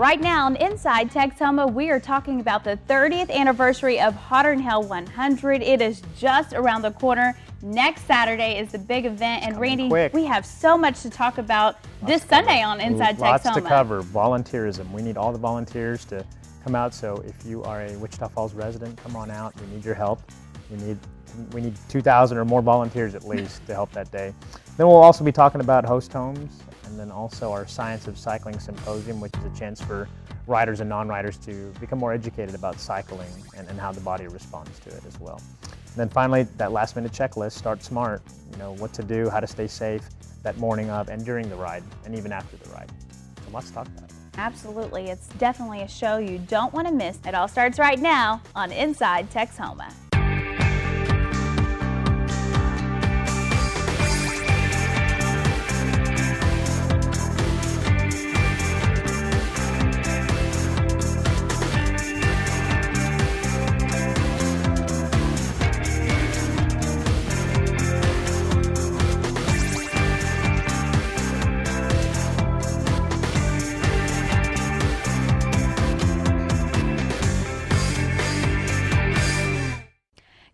Right now on Inside Texoma, we are talking about the 30th anniversary of Hotter 'n Hell 100. It is just around the corner. Next Saturday is the big event, and Randy, we have so much to talk about this Sunday on Inside Texoma. Lots to cover. Volunteerism. We need all the volunteers to come out. So if you are a Wichita Falls resident, come on out. We need your help. We need 2,000 or more volunteers at least to help that day. Then we'll also be talking about host homes, and then also our Science of Cycling Symposium, which is a chance for riders and non-riders to become more educated about cycling and how the body responds to it as well. And then finally, that last minute checklist, start smart, you know, what to do, how to stay safe that morning of and during the ride and even after the ride. So let's talk about it. Absolutely. It's definitely a show you don't want to miss. It all starts right now on Inside Texoma.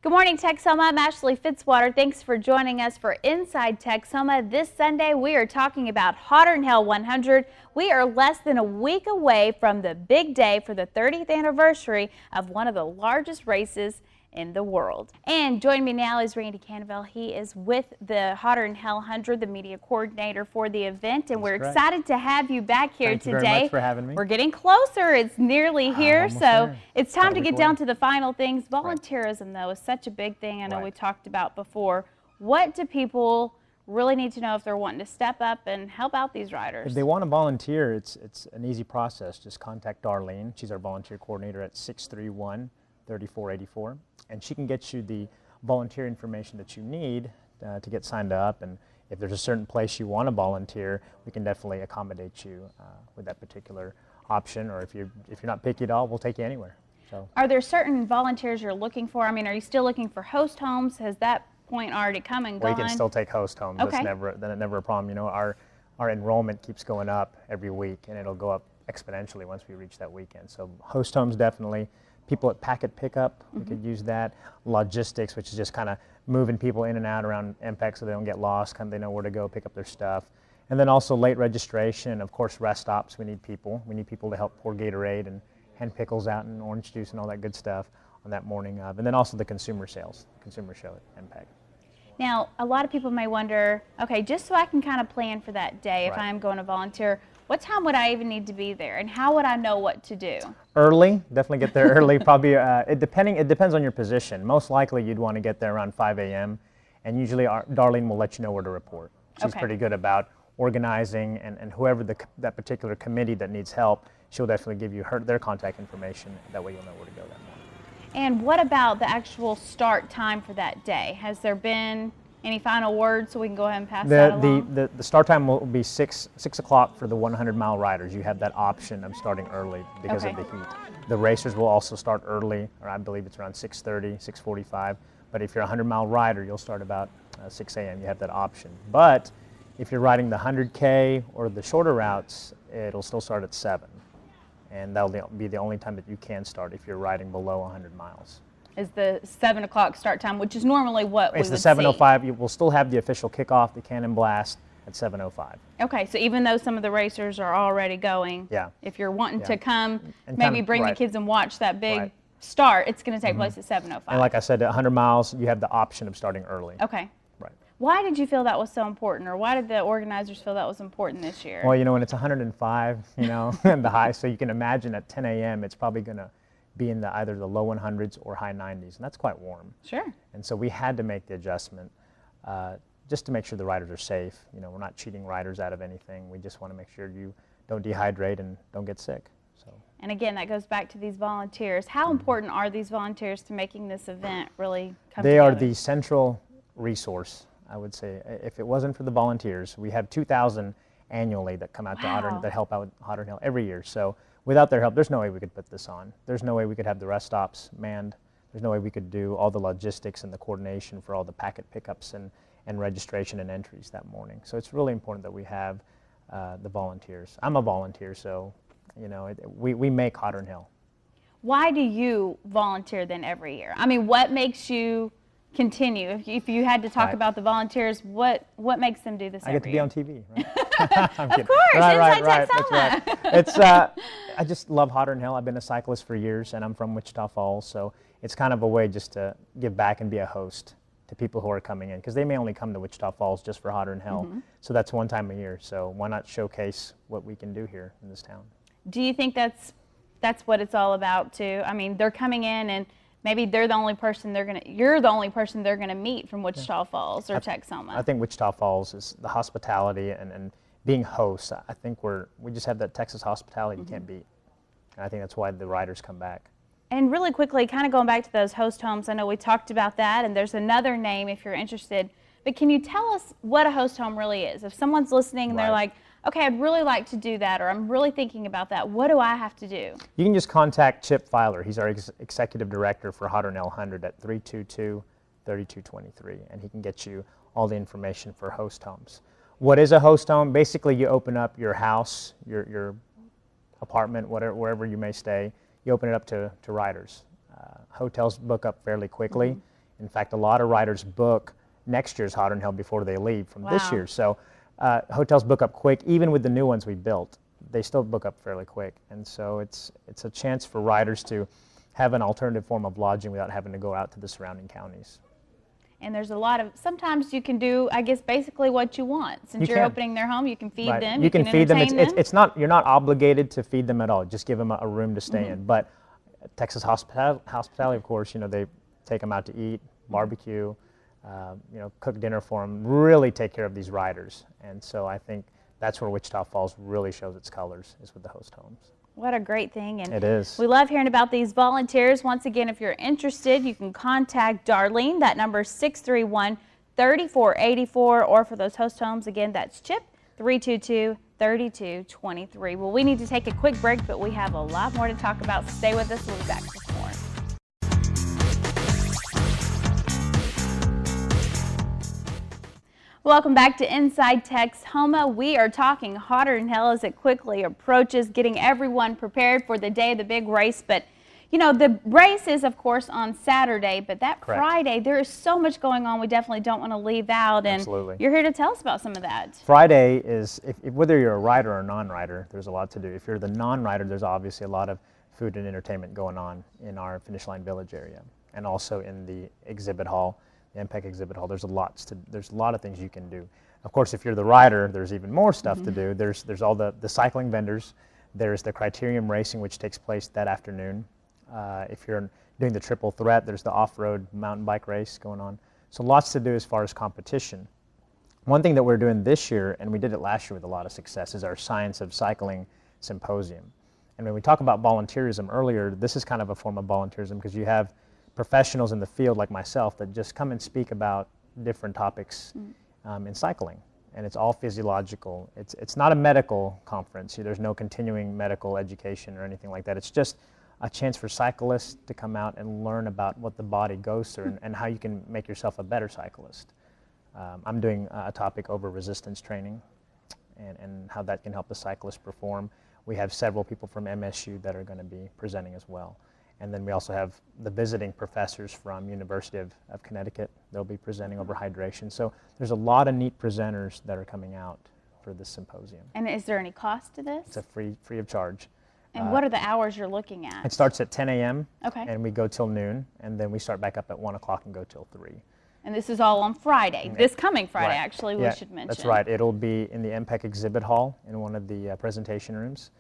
Good morning, Texoma. I'm Ashley Fitzwater. Thanks for joining us for Inside Texoma. This Sunday, we are talking about Hotter 'n Hell 100. We are less than a week away from the big day for the 30th anniversary of one of the largest races in the world. And joining me now is Randy Canavell. He is with the Hotter 'n Hell 100, the media coordinator for the event, and we're excited to have you back here today. Thank you very much for having me. We're getting closer. It's nearly here, so there. it's time to get down to the final things. Volunteerism, though, is such a big thing. I know we talked about before. What do people really need to know if they're wanting to step up and help out these riders? If they want to volunteer, it's an easy process. Just contact Darlene. She's our volunteer coordinator at 631-3484, and she can get you the volunteer information that you need to get signed up. And if there's a certain place you want to volunteer, we can definitely accommodate you with that particular option. Or if you're not picky at all, we'll take you anywhere. So, are there certain volunteers you're looking for? I mean, are you still looking for host homes? Has that point already come and gone? We can still take host homes. Okay. That's never a problem. You know, our enrollment keeps going up every week, and it'll go up exponentially once we reach that weekend. So host homes definitely. People at packet pickup, we could use that. Logistics, which is just kind of moving people in and out around MPEC so they don't get lost, kind of they know where to go pick up their stuff. And then also late registration, of course, rest stops. We need people. We need people to help pour Gatorade and hand pickles out and orange juice and all that good stuff on that morning of. And then also the consumer sales, consumer show at MPEC. Now, a lot of people may wonder, okay, just so I can kind of plan for that day, if I am going to volunteer, what time would I even need to be there, and how would I know what to do? Early, definitely get there early. Probably, it depends on your position. Most likely you'd want to get there around 5 a.m. and usually Darlene will let you know where to report. She's pretty good about organizing, and whoever that particular committee that needs help, she'll definitely give you their contact information. That way you'll know where to go that morning. And what about the actual start time for that day? Has there been any final words so we can go ahead and pass that along? The start time will be 6 o'clock for the 100-mile riders. You have that option of starting early because of the heat. The racers will also start early, or I believe it's around 6:30, 6:45. But if you're a 100-mile rider, you'll start about 6 a.m. You have that option. But if you're riding the 100K or the shorter routes, it'll still start at 7. And that'll be the only time that you can start if you're riding below 100 miles. Is the 7 o'clock start time, which is normally what we would see. It's the 7:05. You will still have the official kickoff, the cannon blast, at 7:05. Okay, so even though some of the racers are already going, if you're wanting to come, and maybe bring the kids and watch that big start, it's going to take place at 7:05. And like I said, at 100 miles, you have the option of starting early. Okay. Right. Why did you feel that was so important, or why did the organizers feel that was important this year? Well, you know, when it's 105, you know, and the high, so you can imagine at 10 a.m. it's probably going to be in either the low 100s or high 90s, and that's quite warm. Sure. And so we had to make the adjustment just to make sure the riders are safe. You know, we're not cheating riders out of anything. We just want to make sure you don't dehydrate and don't get sick. So. And again, that goes back to these volunteers. How important are these volunteers to making this event really come together? They are the central resource, I would say. If it wasn't for the volunteers, we have 2,000 annually that come out to Hotter, that help out with Hotter 'n Hell every year. So without their help, there's no way we could put this on. There's no way we could have the rest stops manned. There's no way we could do all the logistics and the coordination for all the packet pickups and registration and entries that morning. So it's really important that we have the volunteers. I'm a volunteer, so You know, we make Hotter Hill. Why do you volunteer then every year? I mean, what makes you continue? If you had to talk about the volunteers, what makes them do this every year? I get to be on TV, right? I'm kidding. Of course, right, Inside Texoma. That's right. It's I just love Hotter Hill. I've been a cyclist for years, and I'm from Wichita Falls, so it's kind of a way just to give back and be a host to people who are coming in, because they may only come to Wichita Falls just for Hotter Hill. So that's one time a year. So why not showcase what we can do here in this town? Do you think that's what it's all about too? I mean, they're coming in and maybe you're the only person they're gonna meet from Wichita Falls or Texoma. I think Wichita Falls is the hospitality and being hosts. I think we just have that Texas hospitality you can't beat. And I think that's why the riders come back. And really quickly, kind of going back to those host homes, I know we talked about that, and there's another name if you're interested, but can you tell us what a host home really is? If someone's listening and they're like, okay, I'd really like to do that, or I'm really thinking about that, what do I have to do? You can just contact Chip Filer. He's our executive director for Hotter Hill 100 at 322-3223, and he can get you all the information for host homes. What is a host home? Basically, you open up your house, your apartment, wherever you may stay, you open it up to riders. Hotels book up fairly quickly. In fact, a lot of riders book next year's Hotter Hill before they leave from this year. So hotels book up quick. Even with the new ones we built, they still book up fairly quick. And so it's a chance for riders to have an alternative form of lodging without having to go out to the surrounding counties. And there's a lot of, sometimes you can do, I guess, basically what you want. Since you're opening their home, you can feed them. You can feed them. It's not, you're not obligated to feed them at all. Just give them a room to stay in. But Texas hospitality, of course, you know, they take them out to eat, barbecue, you know, cook dinner for them, really take care of these riders. And so I think that's where Wichita Falls really shows its colors, is with the host homes. What a great thing. And it is. We love hearing about these volunteers. Once again, if you're interested, you can contact Darlene. That number is 631-3484. Or for those host homes, again, that's Chip, 322-3223. Well, we need to take a quick break, but we have a lot more to talk about. So stay with us. We'll be back with more. Welcome back to Inside Texoma. We are talking Hotter Hill as it quickly approaches, getting everyone prepared for the day of the big race. But, you know, the race is, of course, on Saturday, but that Friday, there is so much going on we definitely don't want to leave out. And you're here to tell us about some of that. Friday is, whether you're a rider or a non-rider, there's a lot to do. If you're the non-rider, there's obviously a lot of food and entertainment going on in our Finish Line Village area and also in the exhibit hall. The MPEC exhibit hall, there's a lot of things you can do. Of course, if you're the rider, there's even more stuff to do. There's all the cycling vendors. There's the criterium racing, which takes place that afternoon. If you're doing the triple threat, there's the off-road mountain bike race going on. So lots to do as far as competition. One thing that we're doing this year, and we did it last year with a lot of success, is our Science of Cycling Symposium. And when we talk about volunteerism earlier, this is kind of a form of volunteerism, because you have professionals in the field like myself that just come and speak about different topics in cycling, and it's all physiological. It's not a medical conference. There's no continuing medical education or anything like that. It's just a chance for cyclists to come out and learn about what the body goes through and how you can make yourself a better cyclist. I'm doing a topic over resistance training and how that can help the cyclist perform. We have several people from MSU that are going to be presenting as well. And then we also have the visiting professors from University of Connecticut. They'll be presenting over hydration. So there's a lot of neat presenters that are coming out for this symposium. And is there any cost to this? It's a free of charge. And what are the hours you're looking at? It starts at 10 a.m. Okay. And we go till noon, and then we start back up at 1 o'clock and go till 3. And this is all on Friday, this coming Friday, actually, we should mention. That's right. It'll be in the MPEC exhibit hall in one of the presentation rooms.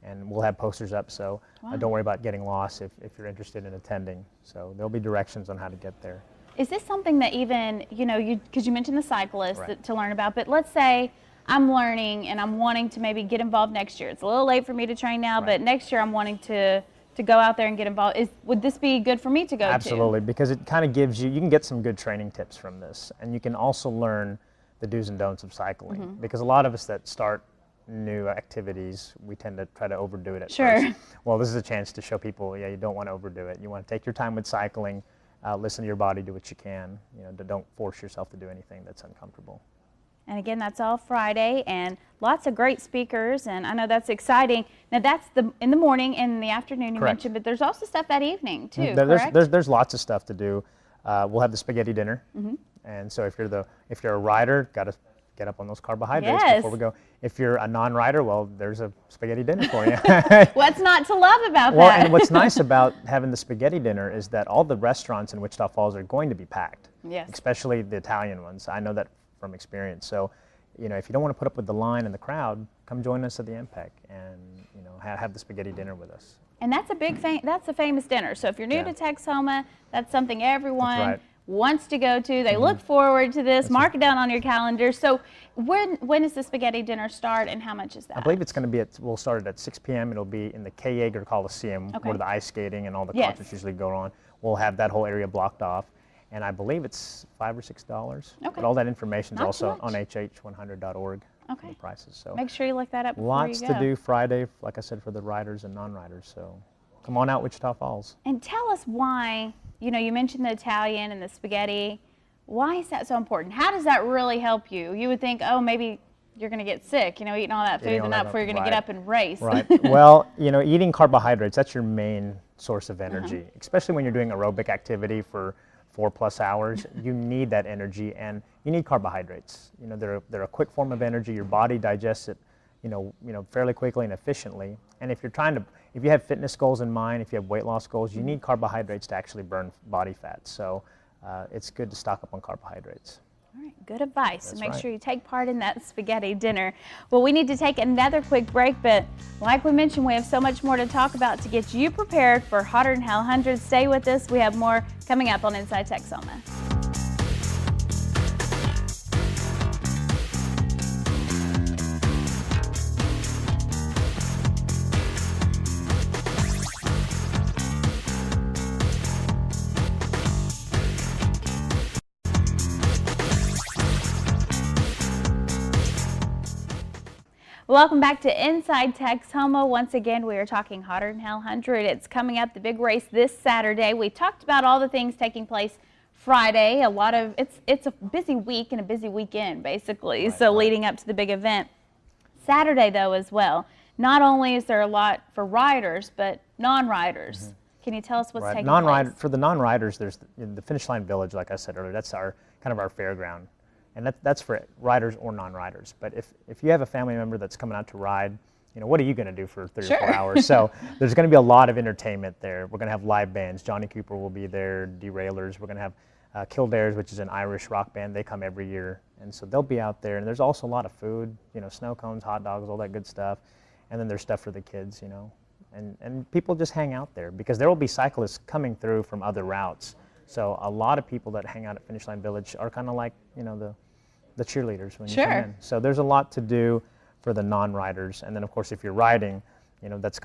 And we'll have posters up, so don't worry about getting lost if you're interested in attending. So there'll be directions on how to get there. Is this something that even, you know, because you mentioned the cyclists to learn about, but let's say I'm learning and I'm wanting to maybe get involved next year. It's a little late for me to train now, but next year I'm wanting to go out there and get involved. Would this be good for me to go to? Absolutely, because it kind of gives you can get some good training tips from this, and you can also learn the do's and don'ts of cycling, because a lot of us that start new activities, we tend to try to overdo it at first. Well, this is a chance to show people, you don't want to overdo it. You want to take your time with cycling, listen to your body, do what you can. You know, don't force yourself to do anything that's uncomfortable. And again, that's all Friday, and lots of great speakers, and I know that's exciting. Now, that's in the morning and in the afternoon you Correct. mentioned, but there's also stuff that evening too, There's, correct? there's lots of stuff to do. We'll have the spaghetti dinner, and so if you're a rider, got to get up on those carbohydrates Yes. before we go. If you're a non-rider, well, there's a spaghetti dinner for you. What's not to love about Well, that? and what's nice about having the spaghetti dinner is that all the restaurants in Wichita Falls are going to be packed. Yes. Especially the Italian ones. I know that from experience. So, you know, if you don't want to put up with the line and the crowd, come join us at the MPEC and, you know, have the spaghetti dinner with us. And that's a big that's a famous dinner. So if you're new Yeah. to Texoma, that's something everyone right. wants to go to. They look forward to this. Mark it down on your calendar. So when does the spaghetti dinner start, and how much is that? I believe it's going to be we'll start it at 6 p.m. It'll be in the K. Yeager Coliseum where the ice skating and all the Yes. concerts usually go on. We'll have that whole area blocked off. And I believe it's $5 or $6. Okay. But all that information is Not also too on much. hh100.org. Okay. The prices. So Make sure you look that up before lots you go. to do Friday, like I said, for the riders and non-riders. So come on out, Wichita Falls. And tell us why, you know, you mentioned the Italian and the spaghetti. Why is that so important? How does that really help you? You would think, oh, maybe you're going to get sick, you know, eating all that food the night before you're going to get up and race. Right. Well, you know, eating carbohydrates, that's your main source of energy, especially when you're doing aerobic activity for 4+ hours. You need that energy, and you need carbohydrates. You know, they're a quick form of energy. Your body digests it, you know, fairly quickly and efficiently. And if you have fitness goals in mind, if you have weight loss goals, you need carbohydrates to actually burn body fat. So it's good to stock up on carbohydrates. All right, good advice. That's Make right. sure you take part in that spaghetti dinner. Well, we need to take another quick break, but like we mentioned, we have so much more to talk about to get you prepared for Hotter Than Hell 100. Stay with us. We have more coming up on Inside Texoma. Welcome back to Inside Texoma. Once again, we are talking Hotter Than Hell 100. It's coming up, the big race this Saturday. We talked about all the things taking place Friday. It's a busy week and a busy weekend, basically, Right, so right. leading up to the big event. Saturday, though, as well. Not only is there a lot for riders, but non-riders. Can you tell us what's taking place? For the non-riders, there's the Finish Line Village, like I said earlier. That's our fairground. And that's for riders or non-riders. But if you have a family member that's coming out to ride, you know, what are you going to do for 3 or 4 hours? So there's going to be a lot of entertainment there. We're going to have live bands. Johnny Cooper will be there, Derailers. We're going to have Kildares, which is an Irish rock band. They come every year. And so they'll be out there. And there's also a lot of food, you know, snow cones, hot dogs, all that good stuff. And then there's stuff for the kids, you know. And people just hang out there because there will be cyclists coming through from other routes. So a lot of people that hang out at Finish Line Village are kind of like, you know, the cheerleaders when you come in. So there's a lot to do for the non-riders. And then, of course, if you're riding, you know, that's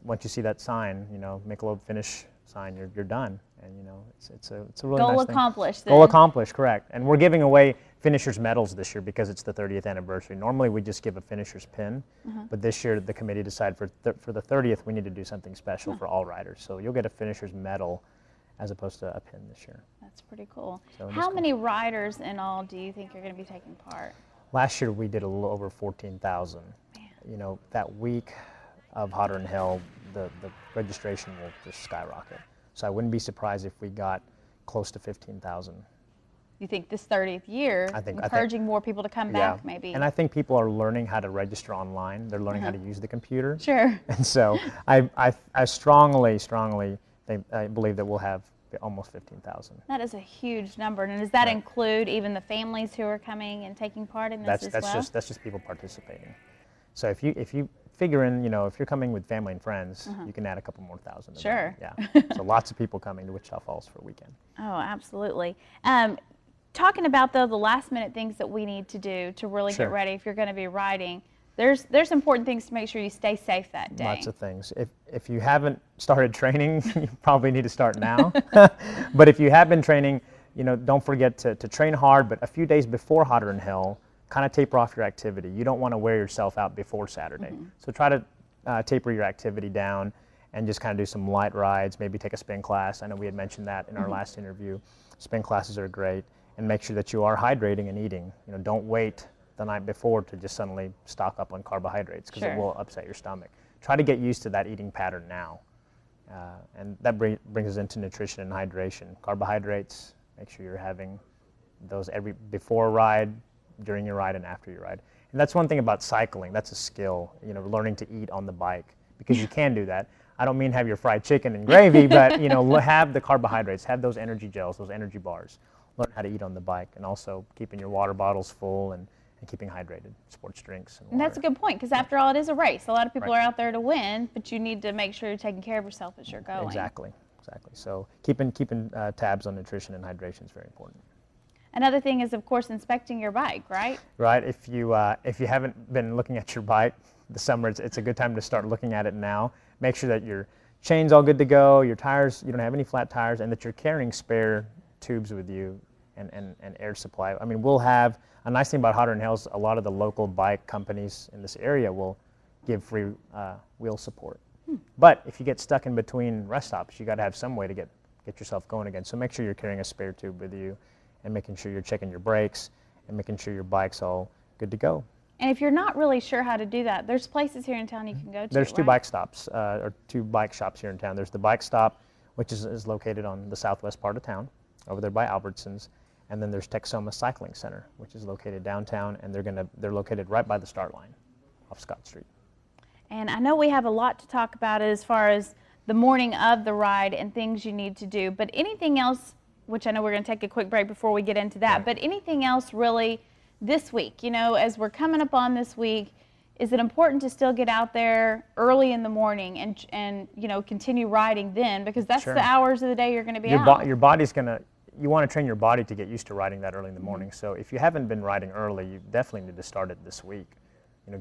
once you see that sign, you know, Michelob Finish sign, you're done. And, you know, it's a really Goal nice thing. accomplished. Goal accomplished, correct. And we're giving away finishers medals this year because it's the 30th anniversary. Normally we just give a finisher's pin, but this year the committee decided for the 30th we need to do something special for all riders. So you'll get a finisher's medal as opposed to a pin this year. That's pretty cool. So How many riders in all do you think are going to be taking part? Last year we did a little over 14,000. You know, that week of Hotter Than Hell, the registration will just skyrocket. So I wouldn't be surprised if we got close to 15,000. You think this 30th year, encouraging more people to come back, maybe? And I think people are learning how to register online. They're learning how to use the computer. Sure. And so I strongly I believe that we'll have almost 15,000. That is a huge number. And does that include even the families who are coming and taking part in this as well? That's just people participating. So if you figure in, you know, if you're coming with family and friends, you can add a couple more thousand. to that. Yeah. So lots of people coming to Wichita Falls for a weekend. Oh, absolutely. Talking about, though, the last minute things that we need to do to really get ready if you're going to be riding, there's important things to make sure you stay safe that day. Lots of things. If you haven't started training, you probably need to start now. But if you have been training, you know, don't forget to train hard, but a few days before Hotter Than Hell, kind of taper off your activity. You don't want to wear yourself out before Saturday. So try to taper your activity down and just kind of do some light rides, maybe take a spin class. I know we had mentioned that in our last interview. Spin classes are great. and make sure that you are hydrating and eating. Don't wait the night before to just suddenly stock up on carbohydrates, because it will upset your stomach. Try to get used to that eating pattern now. And that brings us into nutrition and hydration. Carbohydrates, make sure you're having those before a ride, during your ride, and after your ride. And that's one thing about cycling. That's a skill, learning to eat on the bike, because you can do that. I don't mean have your fried chicken and gravy, but have the carbohydrates, have those energy gels, those energy bars. Learn how to eat on the bike, and also keeping your water bottles full and keeping hydrated, sports drinks and water. And that's a good point, because after all, it is a race. A lot of people are out there to win, but you need to make sure you're taking care of yourself as you're going. Exactly. So keeping tabs on nutrition and hydration is very important. Another thing is, of course, inspecting your bike, right? Right. If you haven't been looking at your bike this summer, it's a good time to start looking at it now. Make sure that your chain's all good to go, your tires, you don't have any flat tires, and that you're carrying spare tubes with you and air supply. I mean, we'll have a nice thing about Hotter and Hills. A lot of the local bike companies in this area will give free wheel support. But if you get stuck in between rest stops, you got to have some way to get yourself going again. So make sure you're carrying a spare tube with you, and making sure you're checking your brakes and making sure your bike's all good to go. And if you're not really sure how to do that, there's places here in town you can go to. There's two bike stops, or two bike shops here in town. There's the bike stop, which is located on the southwest part of town, over there by Albertsons. And then there's Texoma Cycling Center, which is located downtown, and they're located right by the start line off Scott Street. And I know we have a lot to talk about as far as the morning of the ride and things you need to do, but anything else, which I know we're going to take a quick break before we get into that, but anything else really this week, as we're coming up on this week, is it important to still get out there early in the morning and continue riding then, because that's the hours of the day you're going to be out? Your body's going to, you want to train your body to get used to riding that early in the morning. So if you haven't been riding early, you definitely need to start it this week.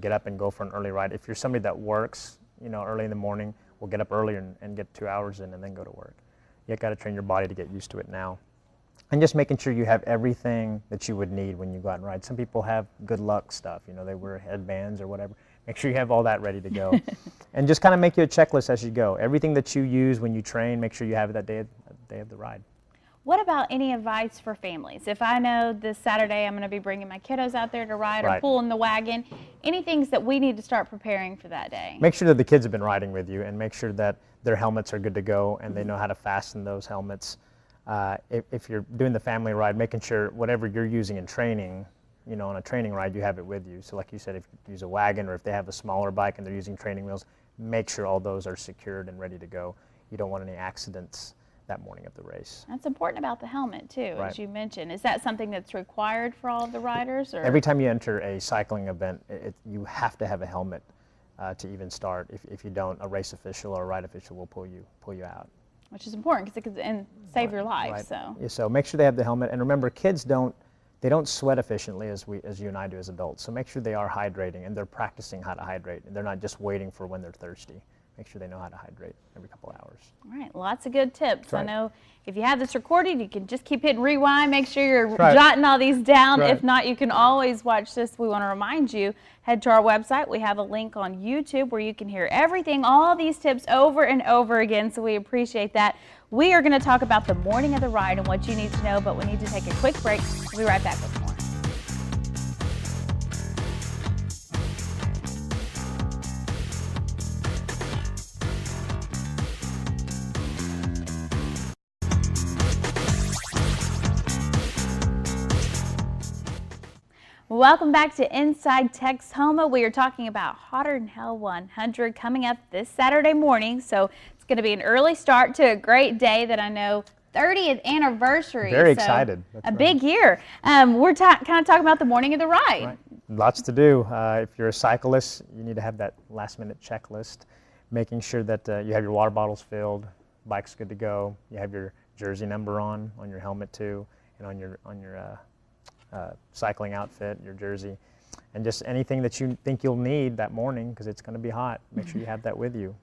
Get up and go for an early ride. If you're somebody that works, early in the morning, we'll get up early and get 2 hours in and then go to work. You got to train your body to get used to it now. And just making sure you have everything that you would need when you go out and ride. Some people have good luck stuff, they wear headbands or whatever. Make sure you have all that ready to go. And just kind of make you a checklist as you go. Everything that you use when you train, make sure you have it that day of the ride. What about any advice for families? If I know this Saturday I'm going to be bringing my kiddos out there to ride or pulling the wagon, any things that we need to start preparing for that day? Make sure that the kids have been riding with you, and make sure that their helmets are good to go and they know how to fasten those helmets. If you're doing the family ride, making sure whatever you're using in training, on a training ride, you have it with you. So like you said, if you use a wagon, or if they have a smaller bike and they're using training wheels, make sure all those are secured and ready to go. You don't want any accidents that morning of the race. That's important about the helmet too, as you mentioned. Is that something that's required for all of the riders? Or? Every time you enter a cycling event, you have to have a helmet to even start. If you don't, a race official or a ride official will pull you out. Which is important, because it can save your life. So make sure they have the helmet, and remember, kids don't sweat efficiently as you and I do as adults. So make sure they are hydrating and they're practicing how to hydrate, and they're not just waiting for when they're thirsty. Make sure they know how to hydrate every couple of hours. All right, lots of good tips. I know if you have this recorded, you can just keep hitting rewind. Make sure you're jotting all these down. If not, you can always watch this. We want to remind you, head to our website. We have a link on YouTube where you can hear everything, all these tips over and over again, so we appreciate that. We are going to talk about the morning of the ride and what you need to know, but we need to take a quick break. We'll be right back with more. Welcome back to Inside Texoma. We are talking about Hotter Than Hell 100 coming up this Saturday morning. So it's going to be an early start to a great day that I know 30th anniversary. Very excited. That's big year. We're kind of talking about the morning of the ride. Lots to do. If you're a cyclist, you need to have that last-minute checklist, making sure that you have your water bottles filled, bike's good to go, you have your jersey number on your helmet too, and on your cycling outfit, your jersey, and just anything that you think you'll need that morning, because it's going to be hot. Make sure you have that with you.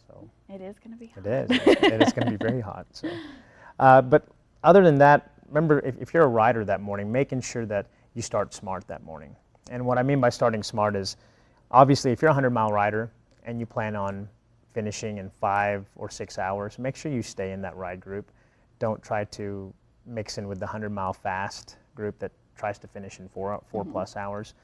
So it is going to be hot. It is. It is going to be very hot. So, but other than that, remember, if you're a rider that morning, making sure that you start smart that morning. And what I mean by starting smart is, obviously, if you're a 100-mile rider and you plan on finishing in 5 or 6 hours, make sure you stay in that ride group. Don't try to mix in with the 100-mile fast group that tries to finish in four plus hours.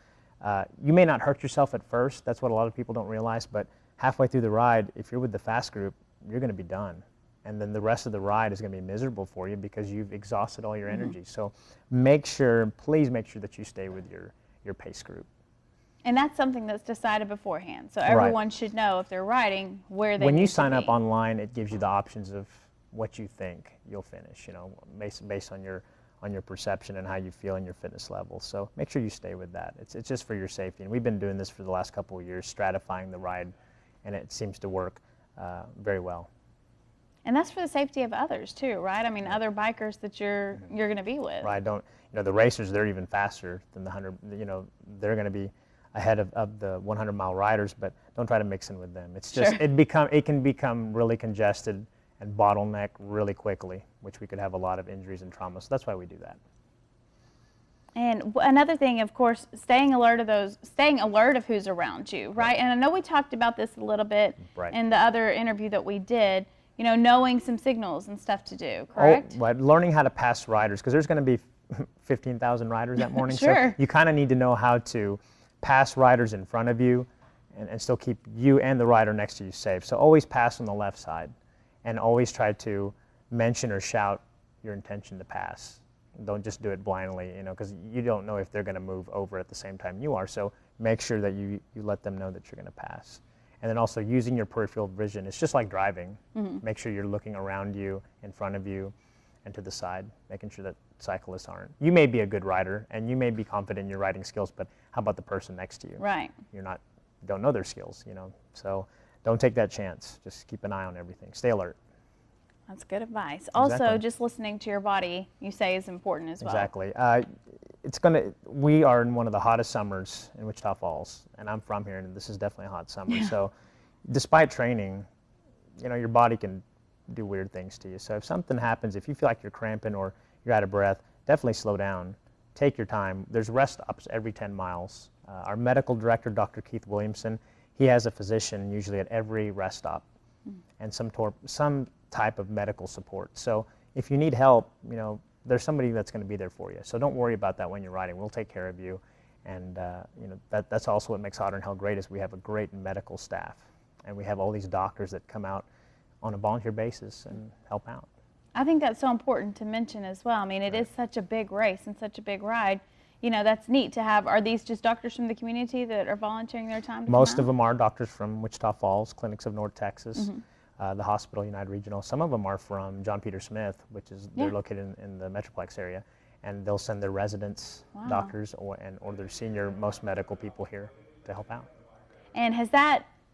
You may not hurt yourself at first. That's what a lot of people don't realize. But halfway through the ride, if you're with the fast group, you're going to be done. And then the rest of the ride is going to be miserable for you because you've exhausted all your energy. So please make sure that you stay with your pace group. And that's something that's decided beforehand. So everyone should know if they're riding where they need to be. When you sign up online, it gives you the options of what you think you'll finish, you know, based on your perception and how you feel and your fitness level. So make sure you stay with that. It's just for your safety. And we've been doing this for the last couple of years, stratifying the ride, and it seems to work very well. And that's for the safety of others too, right? I mean, other bikers that you're going to be with. Right. The racers, they're even faster than the 100. You know, they're going to be ahead of the 100-mile riders, but don't try to mix in with them. It's just it can become really congested and bottleneck really quickly, which we could have a lot of injuries and trauma. So that's why we do that. And another thing, of course, staying alert of who's around you, right? And I know we talked about this a little bit in the other interview that we did. You know, knowing some signals and stuff to do, correct? Oh, learning how to pass riders, because there's going to be 15,000 riders that morning. Sure. So you kind of need to know how to pass riders in front of you and still keep you and the rider next to you safe. So always pass on the left side and always try to mention or shout your intention to pass. Don't just do it blindly, you know, because you don't know if they're going to move over at the same time you are. So make sure that you let them know that you're going to pass. And then also using your peripheral vision. It's just like driving. Make sure you're looking around you, in front of you, and to the side, making sure that cyclists aren't. You may be a good rider, and you may be confident in your riding skills, but how about the person next to you? Right. You don't know their skills, you know. So don't take that chance. Just keep an eye on everything. Stay alert. That's good advice. Exactly. Also, just listening to your body, you say, is important as well. Exactly. We are in one of the hottest summers in Wichita Falls, and I'm from here, and this is definitely a hot summer. So despite training, you know, your body can do weird things to you. So if something happens, if you feel like you're cramping or you're out of breath, definitely slow down. Take your time. There's rest stops every 10 miles. Our medical director, Dr. Keith Williamson, he has a physician usually at every rest stop and some type of medical support. So if you need help, you know, there's somebody that's going to be there for you. So don't worry about that when you're riding. We'll take care of you. And you know, that's also what makes Modern Hell great, is we have a great medical staff. And we have all these doctors that come out on a volunteer basis and help out. I think that's so important to mention as well. I mean, it is such a big race and such a big ride. You know, that's neat to have. Are these just doctors from the community that are volunteering their time to Most of them are doctors from Wichita Falls, Clinics of North Texas. The hospital, United Regional. Some of them are from John Peter Smith, which is they're located in the Metroplex area, and they'll send their residents, doctors, or their senior most medical people here to help out. And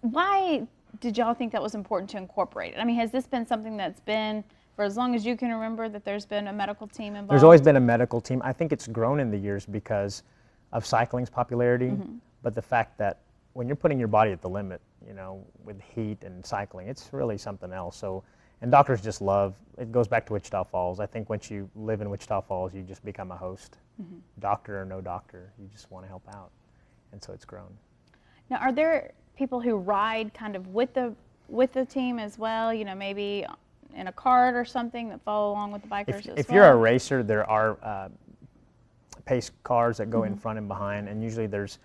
why did y'all think that was important to incorporate it? I mean, has this been something that's been for as long as you can remember that there's been a medical team involved? There's always been a medical team. I think it's grown in the years because of cycling's popularity, but the fact that when you're putting your body at the limit, you know, with heat and cycling, it's really something else. So, and doctors just love, it goes back to Wichita Falls. I think once you live in Wichita Falls, you just become a host. Doctor or no doctor, you just want to help out. And so it's grown. Now, are there people who ride kind of with the team as well, you know, maybe in a cart or something that follow along with the bikers as well? If you're a racer, there are pace cars that go in front and behind, and usually there's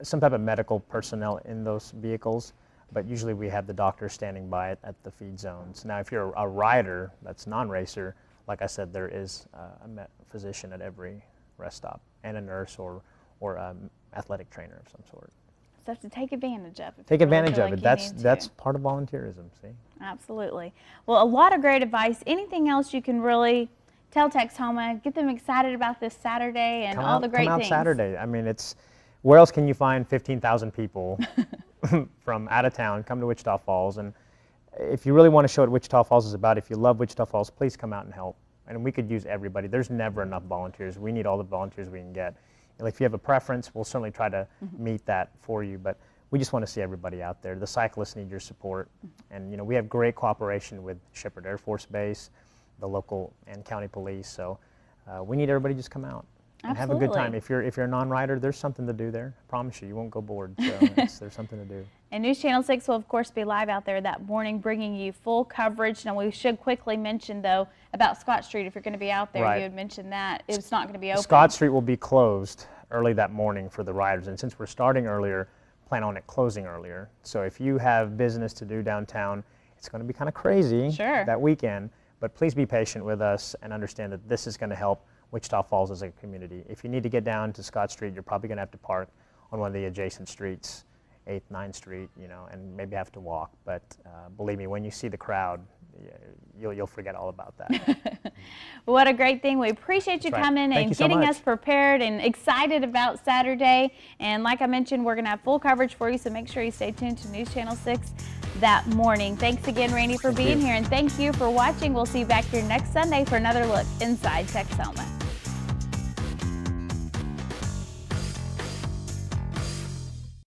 some type of medical personnel in those vehicles, but usually we have the doctor standing by it at the feed zones. Now, if you're a rider that's non-racer, like I said, there is a physician at every rest stop, and a nurse or athletic trainer of some sort. So to take advantage of it. Take advantage of it. That's part of volunteerism, see? Absolutely. Well, a lot of great advice. Anything else you can really tell Texoma, get them excited about this Saturday and all the great things? Come out Saturday. I mean, where else can you find 15,000 people from out of town come to Wichita Falls? And if you really want to show what Wichita Falls is about, if you love Wichita Falls, please come out and help. And we could use everybody. There's never enough volunteers. We need all the volunteers we can get. And if you have a preference, we'll certainly try to meet that for you. But we just want to see everybody out there. The cyclists need your support. And you know, we have great cooperation with Shepherd Air Force Base, the local and county police. So we need everybody to just come out and have a good time. If you're a non-rider, there's something to do there. I promise you, you won't go bored. So there's something to do. And News Channel 6 will, of course, be live out there that morning, bringing you full coverage. Now, we should quickly mention, though, about Scott Street. If you're going to be out there, Right. you had mentioned that it's not going to be open. Scott Street will be closed early that morning for the riders, and since we're starting earlier, plan on it closing earlier. So if you have business to do downtown, it's going to be kind of crazy that weekend, but please be patient with us and understand that this is going to help Wichita Falls as a community. If you need to get down to Scott Street, you're probably going to have to park on one of the adjacent streets, 8th, 9th Street, you know, and maybe have to walk. But believe me, when you see the crowd, you'll forget all about that. What a great thing. We appreciate you coming and getting us prepared and excited about Saturday. And like I mentioned, we're going to have full coverage for you, so make sure you stay tuned to News Channel 6 that morning. Thanks again, Randy, for being here, and thank you for watching. We'll see you back here next Sunday for another look inside Texoma.